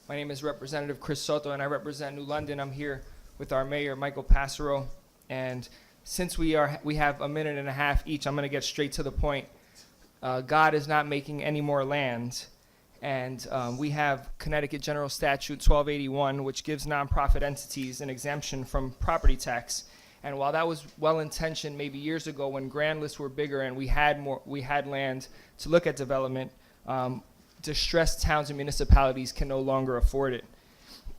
My name is Representative Chris Soto, and I represent New London. I'm here with our mayor, Michael Passero. And since we have a minute and a half each, I'm going to get straight to the point. God is not making any more land. And we have Connecticut General Statute 1281, which gives nonprofit entities an exemption from property tax. And while that was well-intentioned maybe years ago when grand lists were bigger and we had land to look at development, distressed towns and municipalities can no longer afford it.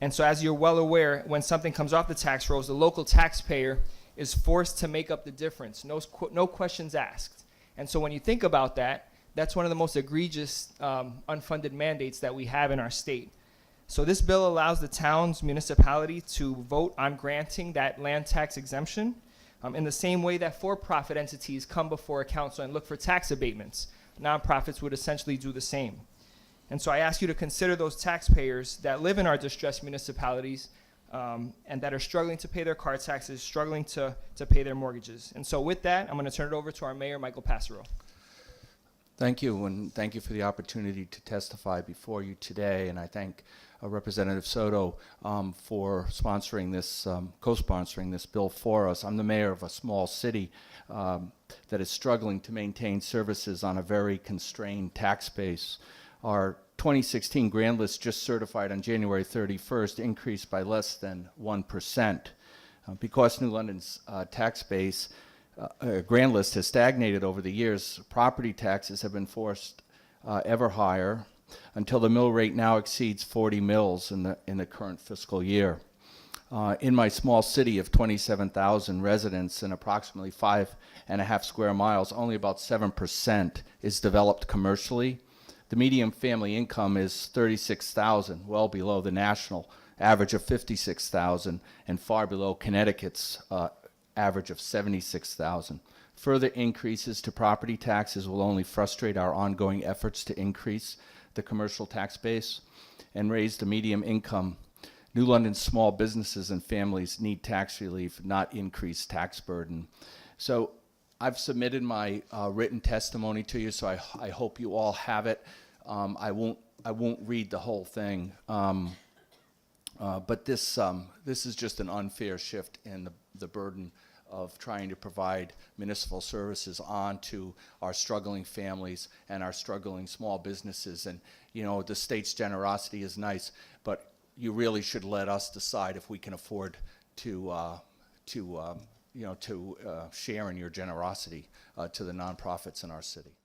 And so as you're well aware, when something comes off the tax rolls, the local taxpayer is forced to make up the difference, no questions asked. And so when you think about that, that's one of the most egregious unfunded mandates that we have in our state. So this bill allows the town's municipality to vote on granting that land tax exemption in the same way that for-profit entities come before a council and look for tax abatements. Nonprofits would essentially do the same. And so I ask you to consider those taxpayers that live in our distressed municipalities and that are struggling to pay their car taxes, struggling to pay their mortgages. And so with that, I'm going to turn it over to our mayor, Michael Passero. Thank you, and thank you for the opportunity to testify before you today. And I thank Representative Soto for sponsoring this, co-sponsoring this bill for us. I'm the mayor of a small city that is struggling to maintain services on a very constrained tax base. Our 2016 grand list, just certified on January 31st, increased by less than 1%. Because New London's tax base grand list has stagnated over the years, property taxes have been forced ever higher until the mill rate now exceeds 40 mills in the current fiscal year. In my small city of 27,000 residents and approximately 5.5 square miles, only about 7% is developed commercially. The median family income is $36,000, well below the national average of $56,000 and far below Connecticut's average of $76,000. Further increases to property taxes will only frustrate our ongoing efforts to increase the commercial tax base and raise the median income. New London's small businesses and families need tax relief, not increased tax burden. So I've submitted my written testimony to you, so I hope you all have it. I won't read the whole thing, but this is just an unfair shift in the burden of trying to provide municipal services on to our struggling families and our struggling small businesses. And you know, the state's generosity is nice, but you really should let us decide if we can afford to share in your generosity to the nonprofits in our city.